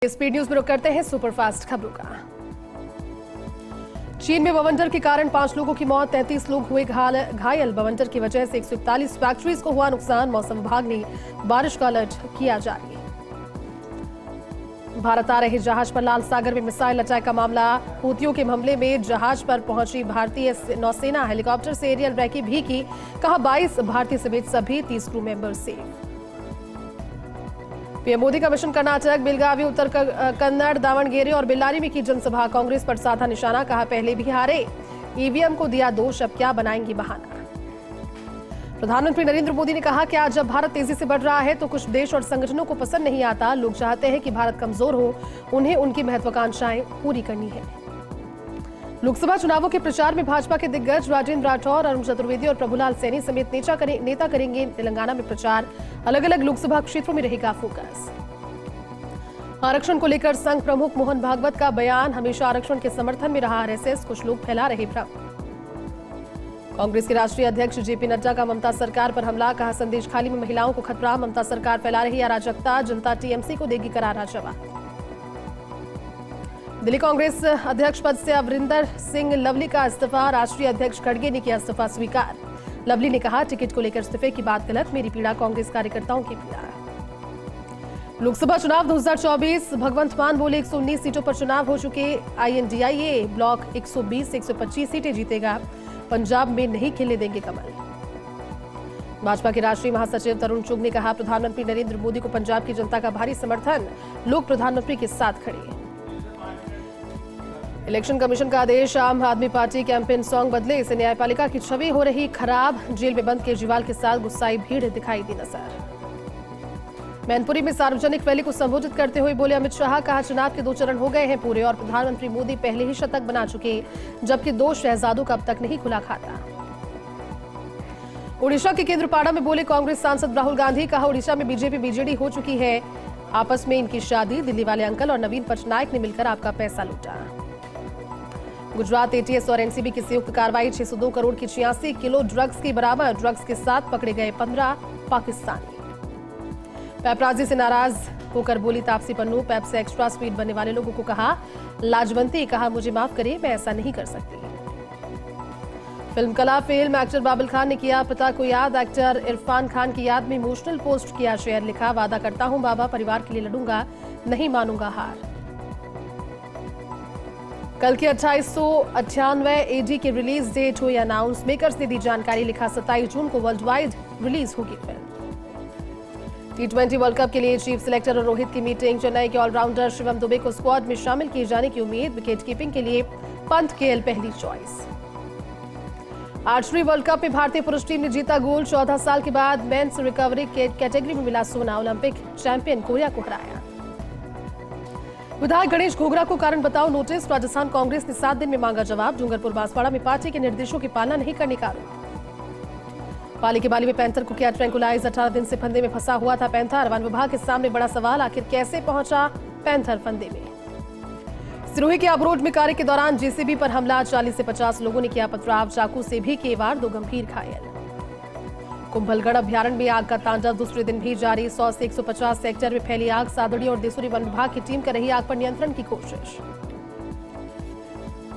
Speed news में रुक करते हैं सुपरफास्ट खबरों का। चीन में बवंडर के कारण 5 लोगों की मौत, 33 लोग हुए घायल। बवंडर की वजह से 141 फैक्ट्रीज को हुआ नुकसान। मौसम विभाग ने बारिश का अलर्ट किया जारी। भारत आ रहे जहाज पर लाल सागर में मिसाइल अटैक का मामला। हूतियों के हमले में जहाज पर पहुंची भारतीय नौसेना। हेलीकॉप्टर से एरियल रेकी भी की। कहा 22 भारतीय समेत सभी 30 crew member safe. PM Modi का मिशन कर्नाटक, बेलगावी, उत्तर कन्नड़, दावणगेरे और बेल्लारी में की जनसभा। कांग्रेस पर साधा निशाना। कहा पहले भी हारे, ईवीएम को दिया दोष, अब क्या बनाएंगी बहाना। प्रधानमंत्री नरेंद्र मोदी ने कहा कि आज जब भारत तेजी से बढ़ रहा है तो कुछ देश और संगठनों को पसंद नहीं आता। लोग चाहते हैं कि भारत कमजोर हो, उन्हें उनकी महत्वाकांक्षाएं पूरी करनी है। लोकसभा चुनावों के प्रचार में भाजपा के दिग्गज राजेंद्र राठौर, अरुण चतुर्वेदी और प्रभुलाल सैनी समेत नेता करेंगे तेलंगाना में प्रचार। अलग अलग लोकसभा क्षेत्रों में रहेगा फोकस। आरक्षण को लेकर संघ प्रमुख मोहन भागवत का बयान। हमेशा आरक्षण के समर्थन में रहा आरएसएस, कुछ लोग फैला रहे भ्रम। कांग्रेस के राष्ट्रीय अध्यक्ष जेपी नड्डा का ममता सरकार पर हमला। कहा संदेश खाली में महिलाओं को खतरा, ममता सरकार फैला रही अराजकता, जनता टीएमसी को देगी करारा जवाब। दिल्ली कांग्रेस अध्यक्ष पद से अमरिंदर सिंह लवली का इस्तीफा। राष्ट्रीय अध्यक्ष खड़गे ने किया इस्तीफा स्वीकार। लवली ने कहा टिकट को लेकर इस्तीफे की बात गलत, मेरी पीड़ा कांग्रेस कार्यकर्ताओं की पीड़ा। लोकसभा चुनाव 2024 भगवंत मान बोले 119 सीटों पर चुनाव हो चुके। आईएनडीआईए ब्लॉक 120 से 125 सीटें जीतेगा। पंजाब में नहीं खिलने देंगे कमल। भाजपा के राष्ट्रीय महासचिव तरुण चुग ने कहा प्रधानमंत्री नरेंद्र मोदी को पंजाब की जनता का भारी समर्थन, लोग प्रधानमंत्री के साथ खड़े। इलेक्शन कमीशन का आदेश, आम आदमी पार्टी कैंपेन सॉन्ग बदले से न्यायपालिका की छवि हो रही खराब। जेल में बंद केजरीवाल के साथ गुस्साई भीड़ दिखाई दी नजर। मैनपुरी में सार्वजनिक रैली को संबोधित करते हुए बोले अमित शाह। कहा चुनाव के 2 चरण हो गए हैं पूरे और प्रधानमंत्री मोदी पहले ही शतक बना चुके, जबकि 2 शहजादों का अब तक नहीं खुला खाता। ओडिशा के केंद्रपाड़ा में बोले कांग्रेस सांसद राहुल गांधी। कहा ओडिशा में बीजेपी बीजेडी हो चुकी है, आपस में इनकी शादी। दिल्ली वाले अंकल और नवीन पटनायक ने मिलकर आपका पैसा लूटा। गुजरात एटीएस और एनसीबी की संयुक्त कार्रवाई, 602 करोड़ की 86 किलो ड्रग्स की बरामद। ड्रग्स के साथ पकड़े गए 15 पाकिस्तानी। पेपराजी से नाराज होकर बोली तापसी पन्नू। पैप से एक्स्ट्रा स्पीड बनने वाले लोगों को कहा लाजवंती। कहा मुझे माफ करिए, मैं ऐसा नहीं कर सकती। फिल्म कला फिल्म एक्टर बाबुल खान ने किया पिता को याद। एक्टर इरफान खान की याद में इमोशनल पोस्ट किया शेयर। लिखा वादा करता हूं बाबा, परिवार के लिए लड़ूंगा, नहीं मानूंगा हार। कल की 2898 एडी की रिलीज डेट हुई अनाउंस। मेकर्स ने दी जानकारी। लिखा 27 जून को वर्ल्ड वाइड रिलीज होगी फिल्म। T20 वर्ल्ड कप के लिए चीफ सिलेक्टर और रोहित की मीटिंग। चेन्नई के ऑलराउंडर शिवम दुबे को स्क्वाड में शामिल किए जाने की उम्मीद। विकेट कीपिंग के लिए पंत केएल पहली चॉइस। आर्चरी वर्ल्ड कप में भारतीय पुरुष टीम ने जीता गोल्ड। 14 साल के बाद मेंस रिकवरी कैटेगरी में मिला सोना। ओलंपिक चैंपियन कोरिया को हराया। विधायक गणेश घोगरा को कारण बताओ नोटिस। राजस्थान कांग्रेस ने 7 दिन में मांगा जवाब। डूंगरपुर बांसवाड़ा में पार्टी के निर्देशों की पालना नहीं करने का आरोप। पाली के बाली में पैंथर को किया ट्रैंकुलाइज। 18 दिन से फंदे में फंसा हुआ था पैंथर। वन विभाग के सामने बड़ा सवाल, आखिर कैसे पहुंचा पैंथर फंदे में। सिरोही के अबरोड में कार्य के दौरान जेसीबी पर हमला। 40 से 50 लोगों ने किया पथराव। चाकू से भी किए वार, 2 गंभीर घायल। कुंभलगढ़ अभ्यारण्य में आग का तांडव दूसरे दिन भी जारी। 100 से 150 हेक्टेयर में फैली आग। सादड़ी और देसुरी वन विभाग की टीम कर रही आग पर नियंत्रण की कोशिश।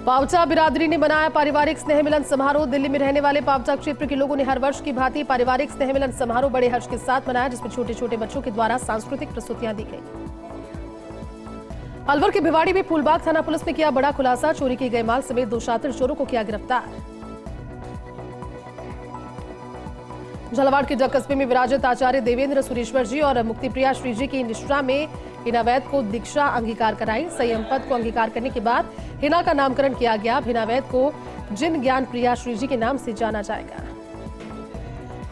पावटा बिरादरी ने बनाया पारिवारिक स्नेह मिलन समारोह। दिल्ली में रहने वाले पावटा क्षेत्र के लोगों ने हर वर्ष की भांति पारिवारिक स्नेह मिलन समारोह बड़े हर्ष के साथ मनाया, जिसमें छोटे छोटे बच्चों के द्वारा सांस्कृतिक प्रस्तुतियां दी गई। अलवर के भिवाड़ी में फूलबाग थाना पुलिस ने किया बड़ा खुलासा। चोरी की गई माल समेत 2 शातिर चोरों को किया गिरफ्तार। झालावाड़ के जग कस्बे में विराजित आचार्य देवेंद्र सुरेश्वर जी और मुक्तिप्रिया श्री जी की निष्ठा में हिना वैद को दीक्षा अंगीकार कराई। संयम पद को अंगीकार करने के बाद हिना का नामकरण किया गया। हिना वैद को जिन ज्ञान प्रिया श्री जी के नाम से जाना जाएगा।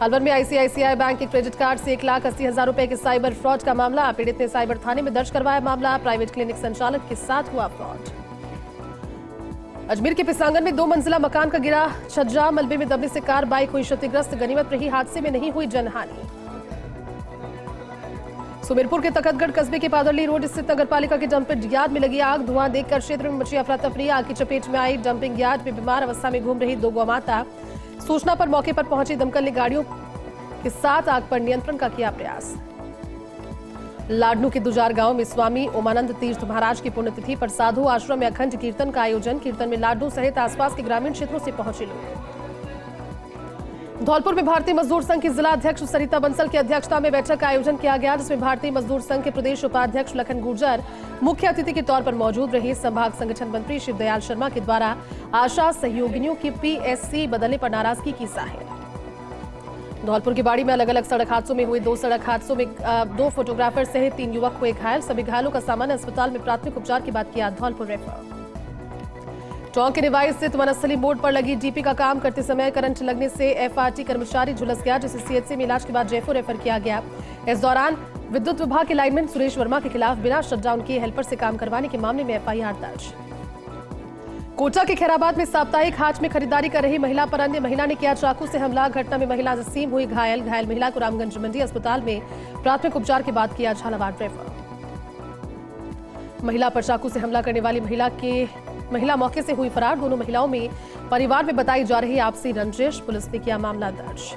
अलवर में आईसीआईसीआई बैंक के क्रेडिट कार्ड से 1,80,000 रुपए के साइबर फ्रॉड का मामला। पीड़ित ने साइबर थाने में दर्ज करवाया मामला। प्राइवेट क्लिनिक संचालक के साथ हुआ फ्रॉड। अजमेर के पिसांगन में 2 मंजिला मकान का गिरा छज्जा। मलबे में दबने से कार बाइक हुई क्षतिग्रस्त। गनीमत रही हादसे में नहीं हुई जनहानि। सुमेरपुर के तखतगढ़ कस्बे के पादरली रोड स्थित नगरपालिका के डंपिंग यार्ड में लगी आग। धुआं देखकर क्षेत्र में मची अफरा तफरी। आग की चपेट में आई डंपिंग यार्ड में बीमार अवस्था में घूम रही 2 गौमाता। सूचना पर मौके पर पहुंची दमकल ने गाड़ियों के साथ आग पर नियंत्रण का किया प्रयास। लाडनू के दुजार गांव में स्वामी ओमानंद तीर्थ महाराज की पुण्यतिथि पर साधु आश्रम में अखंड कीर्तन का आयोजन। कीर्तन में लाडनू सहित आसपास के ग्रामीण क्षेत्रों से पहुंचे लोग। धौलपुर में भारतीय मजदूर संघ की जिला अध्यक्ष सरिता बंसल की अध्यक्षता में बैठक का आयोजन किया गया, जिसमें भारतीय मजदूर संघ के प्रदेश उपाध्यक्ष लखन गुर्जर मुख्य अतिथि के तौर पर मौजूद रहे। संभाग संगठन मंत्री शिवदयाल शर्मा के द्वारा आशा सहयोगिनियों की पीएससी बदलने पर नाराजगी की जाहिर। धौलपुर की बाड़ी में अलग अलग सड़क हादसों में हुए 2 सड़क हादसों में 2 फोटोग्राफर सहित 3 युवक हुए घायल। सभी घायलों का सामान्य अस्पताल में प्राथमिक उपचार के बाद किया धौलपुर रेफर। टोंक के निवाई स्थित वनस्थली मोड़ पर लगी डीपी का काम करते समय करंट लगने से एफआरटी कर्मचारी झुलस गया, जिसे सीएचसी में इलाज के बाद जयपुर रेफर किया गया। इस दौरान विद्युत विभाग के लाइनमैन सुरेश वर्मा के खिलाफ बिना शटडाउन किए हेल्पर से काम करवाने के मामले में एफआईआर दर्ज। कोटा के खैराबाद में साप्ताहिक हाट में खरीदारी कर रही महिला पर अन्य महिला ने किया चाकू से हमला। घटना में महिला जसीम हुई घायल। घायल महिला को रामगंज मंडी अस्पताल में प्राथमिक उपचार के बाद किया झालावाड़ रेफर। महिला पर चाकू से हमला करने वाली महिला मौके से हुई फरार। दोनों महिलाओं में परिवार में बताई जा रही आपसी रंजिश। पुलिस ने किया मामला दर्ज।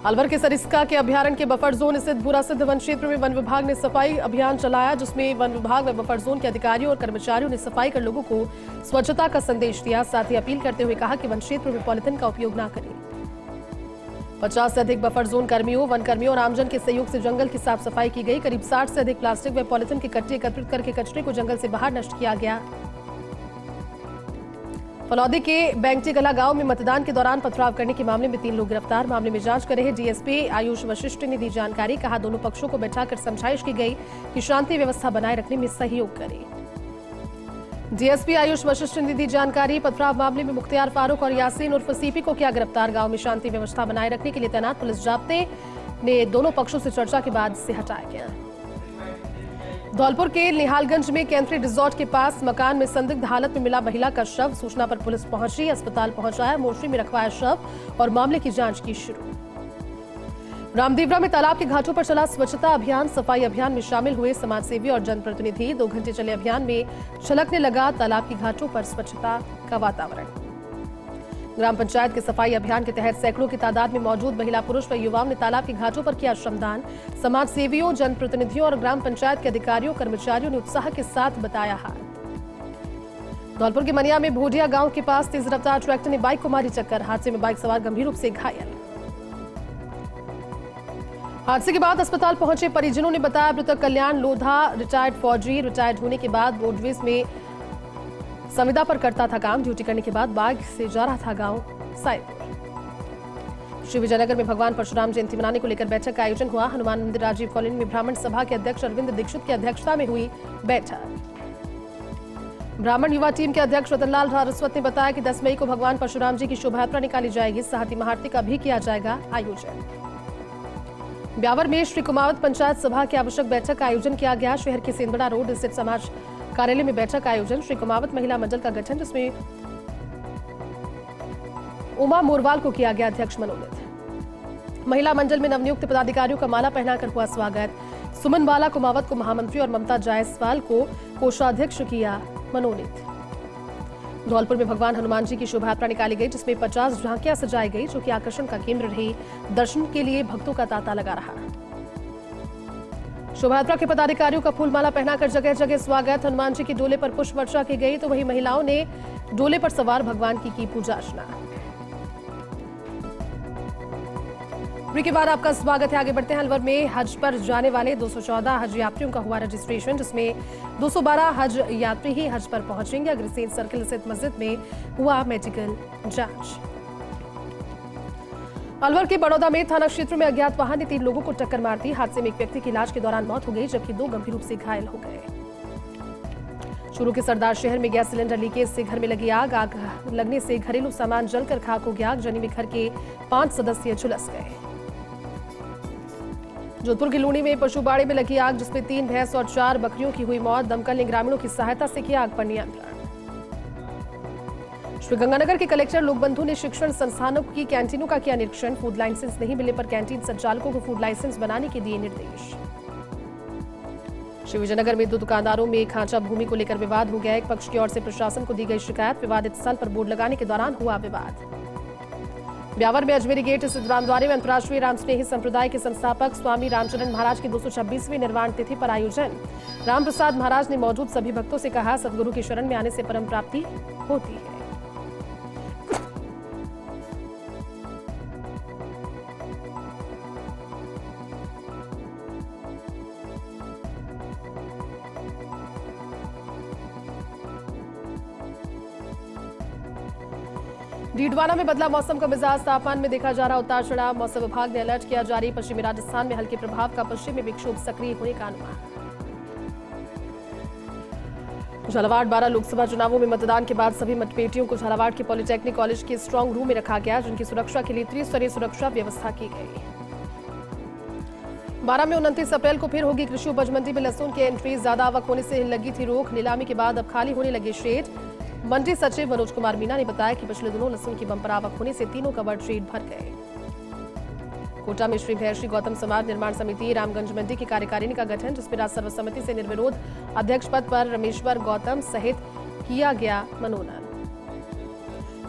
अलवर के सरिस्का के अभयारण्य के बफर जोन स्थित भूरा सिद्ध वन क्षेत्र में वन विभाग ने सफाई अभियान चलाया, जिसमें वन विभाग व बफर जोन के अधिकारियों और कर्मचारियों ने सफाई कर लोगों को स्वच्छता का संदेश दिया। साथ ही अपील करते हुए कहा कि वन क्षेत्र में पॉलिथीन का उपयोग न करें। 50 से अधिक बफर जोन कर्मियों, वन कर्मियों और आमजन के सहयोग से जंगल की साफ सफाई की गई। करीब 60 से अधिक प्लास्टिक व पॉलिथीन के कट्टे एकत्रित करके कचरे को जंगल से बाहर नष्ट किया गया। फलौदी के बैंगटी कला गांव में मतदान के दौरान पथराव करने के मामले में 3 लोग गिरफ्तार। मामले में जांच कर रहे डीएसपी आयुष वशिष्ठ ने दी जानकारी। कहा दोनों पक्षों को बैठाकर समझाइश की गई कि शांति व्यवस्था बनाए रखने में सहयोग करें। डीएसपी आयुष वशिष्ठ ने दी जानकारी। पथराव मामले में मुख्तियार फारूक और यासीन उर्फ सीपी को किया गिरफ्तार। गांव में शांति व्यवस्था बनाए रखने के लिए तैनात पुलिस जाब्ते ने दोनों पक्षों से चर्चा के बाद से हटाया गया। धौलपुर के निहालगंज में कैंथरी रिजॉर्ट के पास मकान में संदिग्ध हालत में मिला महिला का शव। सूचना पर पुलिस पहुंची, अस्पताल पहुंचाया, मोर्चरी में रखवाया शव और मामले की जांच की शुरू। रामदेवरा में तालाब के घाटों पर चला स्वच्छता अभियान। सफाई अभियान में शामिल हुए समाजसेवी और जनप्रतिनिधि। 2 घंटे चले अभियान में छलकने लगा तालाब के घाटों पर स्वच्छता का वातावरण। ग्राम पंचायत के सफाई अभियान के तहत सैकड़ों की तादाद में मौजूद महिला, पुरुष व युवाओं ने तालाब के घाटों पर किया श्रमदान। समाज सेवियों, जनप्रतिनिधियों और ग्राम पंचायत के अधिकारियों, कर्मचारियों ने उत्साह के साथ बताया हाथ। धौलपुर के मनिया में भोडिया गांव के पास तेज रफ्तार ट्रैक्टर ने बाइक को मारी टक्कर। हादसे में बाइक सवार गंभीर रूप से घायल। हादसे के बाद अस्पताल पहुंचे परिजनों ने बताया मृतक कल्याण लोधा रिटायर्ड फौजी रिटायर्ड होने के बाद रोडवेज में संविदा पर करता था काम। ड्यूटी करने के बाद बाइक से जा रहा था गांव साइपुर। श्री विजयनगर में भगवान परशुराम जयंती मनाने को लेकर बैठक का आयोजन हुआ। हनुमान मंदिर राजीव कॉलोनी में ब्राह्मण सभा के अध्यक्ष अरविंद दीक्षित की अध्यक्षता में हुई बैठक। ब्राह्मण युवा टीम के अध्यक्ष रतनलाल सारस्वत ने बताया कि 10 मई को भगवान परशुराम जी की शोभायात्रा निकाली जाएगी। साथ ही महाआरती का भी किया जाएगा आयोजन। ब्यावर में श्री कुमावत पंचायत सभा की आवश्यक बैठक का आयोजन किया गया। शहर के सेंदड़ा रोड स्थित समाज कार्यालय में बैठक का आयोजन। श्री कुमावत महिला मंडल का गठन, जिसमें उमा मोरवाल को किया गया अध्यक्ष मनोनीत। महिला मंडल में नवनियुक्त पदाधिकारियों का माला पहनाकर हुआ स्वागत। सुमन बाला कुमावत को महामंत्री और ममता जायसवाल को कोषाध्यक्ष किया मनोनीत। धौलपुर में भगवान हनुमान जी की शोभायात्रा निकाली गई, जिसमें 50 झांकियां सजाई गई, जो कि आकर्षण का केंद्र रही। दर्शन के लिए भक्तों का तांता लगा रहा। शोभायात्रा के पदाधिकारियों का फूलमाला पहनाकर जगह जगह स्वागत। हनुमान जी की डोले पर पुष्प वर्षा की गई, तो वहीं महिलाओं ने डोले पर सवार भगवान की पूजा अर्चना। ब्रेक के बाद आपका स्वागत है। आगे बढ़ते हैं। अलवर में हज पर जाने वाले 214 हज यात्रियों का हुआ रजिस्ट्रेशन, जिसमें 212 हज यात्री ही हज पर पहुंचेंगे। अग्रसेन सर्किल स्थित मस्जिद में हुआ मेडिकल जांच। अलवर के बड़ौदा में थाना क्षेत्र में अज्ञात वाहन ने 3 लोगों को टक्कर मार दी। हादसे में एक व्यक्ति की इलाज के दौरान मौत हो गई, जबकि 2 गंभीर रूप से घायल हो गए। चूरू के सरदार शहर में गैस सिलेंडर लीकेज से घर में लगी आग। आग लगने से घरेलू सामान जलकर खाक हो गया। आगजनी में घर के 5 सदस्य झुलस गए। जोधपुर की लूणी में पशुबाड़े में लगी आग, जिसमें 3 भैंस और 4 बकरियों की हुई मौत। दमकल ने ग्रामीणों की सहायता से किया आग पर नियंत्रण। श्रीगंगानगर के कलेक्टर लोकबंधु ने शिक्षण संस्थानों की कैंटीनों का किया निरीक्षण। फूड लाइसेंस नहीं मिलने पर कैंटीन संचालकों को फूड लाइसेंस बनाने के दिए निर्देश। श्री विजयनगर में 2 दुकानदारों में खांचा भूमि को लेकर विवाद हो गया। एक पक्ष की ओर से प्रशासन को दी गई शिकायत। विवादित स्थल पर बोर्ड लगाने के दौरान हुआ विवाद। ब्यावर में अजमेरी गेट स्थित रामद्वारे में अंतर्राष्ट्रीय राम स्नेही संप्रदाय के संस्थापक स्वामी रामचरण महाराज की 226वीं निर्वाण तिथि पर आयोजन। राम प्रसाद महाराज ने मौजूद सभी भक्तों से कहा, सदगुरु की शरण में आने से परम प्राप्ति होती है। डीडवाना में बदला मौसम का मिजाज, तापमान में देखा जा रहा उतार चढ़ाव। मौसम विभाग ने अलर्ट किया जारी, पश्चिमी राजस्थान में हल्के प्रभाव का पश्चिमी विक्षोभ सक्रिय होने का अनुमान। झालावाड़ 12 लोकसभा चुनावों में मतदान के बाद सभी मतपेटियों को झालावाड़ के पॉलिटेक्निक कॉलेज के स्ट्रांग रूम में रखा गया, जिनकी सुरक्षा के लिए त्रिस्तरीय सुरक्षा व्यवस्था की गई। 12 में 29 अप्रैल को फिर होगी कृषि उपज मंडी में लहसुन की एंट्री, ज्यादा आवक होने से लगी थी रोक। नीलामी के बाद अब खाली होने लगे शेड। मंडी सचिव मनोज कुमार मीना ने बताया कि पिछले दिनों लहसुन की बंपर आवक होने से तीनों कवर्ड शेड भर गए। कोटा में श्री भैरश्री गौतम समाज निर्माण समिति रामगंज मंडी की कार्यकारिणी का गठन, जिसमें राज्य सर्वसम्मति से निर्विरोध अध्यक्ष पद पर रमेश्वर गौतम सहित किया गया मनोनयन।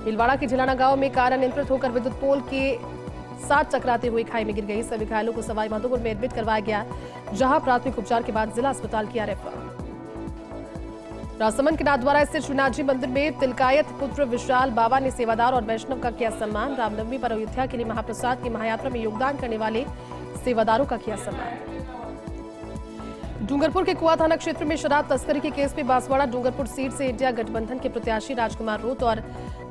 भीलवाड़ा के झिलाना गांव में कार अनियंत्रित होकर विद्युत पोल के साथ टकराते हुए खाई में गिर गई। सभी घायलों को सवाई माधोपुर में एडमिट करवाया गया, जहां प्राथमिक उपचार के बाद जिला अस्पताल किया रेफर। राजसमंद के नाथद्वारा स्थित श्रीनाथ जी मंदिर में तिलकायत पुत्र विशाल बाबा ने सेवादार और वैष्णव का किया सम्मान। रामनवमी पर अयोध्या के लिए महाप्रसाद की महायात्रा में योगदान करने वाले सेवादारों का किया सम्मान। डूंगरपुर के कुआ थाना क्षेत्र में शराब तस्करी के केस में बांसवाड़ा डूंगरपुर सीट से इंडिया गठबंधन के प्रत्याशी राजकुमार रोत और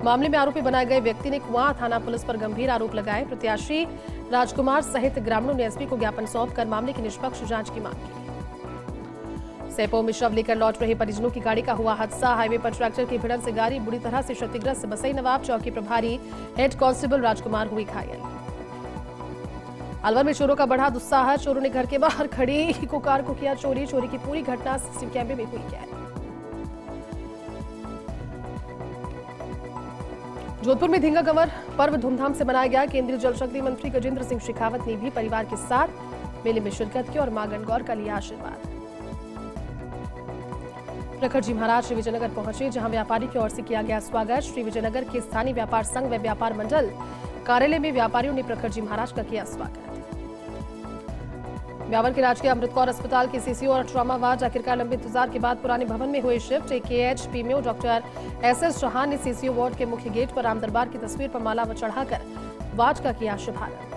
मामले में आरोपी बनाए गए व्यक्ति ने कुआ थाना पुलिस पर गंभीर आरोप लगाए। प्रत्याशी राजकुमार सहित ग्रामीणों ने एसपी को ज्ञापन सौंपकर मामले की निष्पक्ष जांच की मांग की। सेपो में शव लेकर लौट रहे परिजनों की गाड़ी का हुआ हादसा। हाईवे पर ट्रैक्टर की भिड़ंत से गाड़ी बुरी तरह से क्षतिग्रस्त। बसई नवाब चौकी प्रभारी हेड कांस्टेबल राजकुमार हुई घायल। अलवर में चोरों का बढ़ा दुस्साह, चोरों ने घर के बाहर खड़ी इको कार को किया चोरी। चोरी की पूरी घटना सीसीटीवी कैमरे में हुई कैद। जोधपुर में धींगा कंवर पर्व धूमधाम से मनाया गया। केंद्रीय जल शक्ति मंत्री गजेंद्र सिंह शेखावत ने भी परिवार के साथ मेले में शिरकत की और मां गणगौर का लिया आशीर्वाद। प्रखर जी महाराज श्री विजयनगर पहुंचे, जहां व्यापारी की ओर से किया गया स्वागत। श्री विजयनगर के स्थानीय व्यापार संघ व व्यापार मंडल कार्यालय में व्यापारियों ने प्रखर जी महाराज का किया स्वागत। ब्यावर के राजकीय अमृत कौर अस्पताल के सीसीओ और ट्रॉमा वार्ड आखिरकार लंबे इंतजार के बाद पुराने भवन में हुए shift. AKH PMO doctor SS Chauhan ने सीसीओ वार्ड के मुख्य गेट पर राम दरबार की तस्वीर पर माला चढ़ाकर वार्ड का किया शुभारंभ।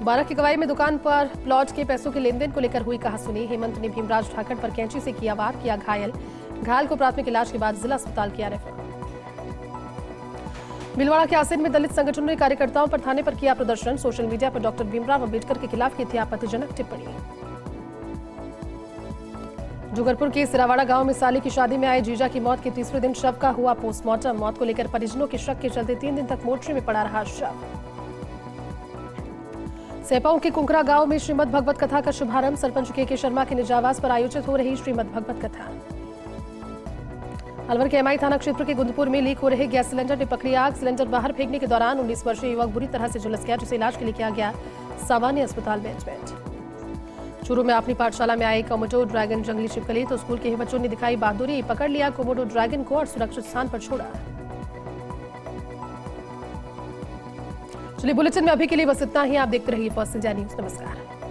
बारां की गवाई में दुकान पर प्लॉट के पैसों के लेन देन को लेकर हुई कहासुनी। हेमंत ने भीमराज ठाकर पर कैंची से किया वार, किया घायल। घायल को प्राथमिक इलाज के बाद जिला अस्पताल किया रेफर। भीलवाड़ा के आसिन में दलित संगठनों ने कार्यकर्ताओं पर थाने पर किया प्रदर्शन। सोशल मीडिया पर डॉक्टर भीमराव अम्बेडकर के खिलाफ की थी आपत्तिजनक टिप्पणी। डूंगरपुर के सिरावाड़ा गांव में साली की शादी में आए जीजा की मौत के तीसरे दिन शव का हुआ पोस्टमार्टम। मौत को लेकर परिजनों के शक के चलते 3 दिन तक मोर्चे में पड़ा रहा शव। सेपाओं के कुंकरा गांव में श्रीमद् भगवत कथा का शुभारंभ। सरपंच के शर्मा के निजावास पर आयोजित हो रही श्रीमद् भगवत कथा। अलवर के एमआई थाना क्षेत्र के गुंदपुर में लीक हो रहे गैस सिलेंडर ने पकड़ी आग। सिलेंडर बाहर फेंकने के दौरान 19 वर्षीय युवक बुरी तरह से झुलस गया, जिसे इलाज के लिए किया गया सामान्य अस्पताल में एडमिट। चूरू में अपनी पाठशाला में आए कोमोडो ड्रैगन जंगली छिपकली तो स्कूल के बच्चों ने दिखाई बहादुरी, पकड़ लिया कोमोडो ड्रैगन को और सुरक्षित स्थान पर छोड़ा। चलिए बुलेटिन में अभी के लिए बस इतना ही। आप देखते रहिए फर्स्ट इंडिया न्यूज। नमस्कार।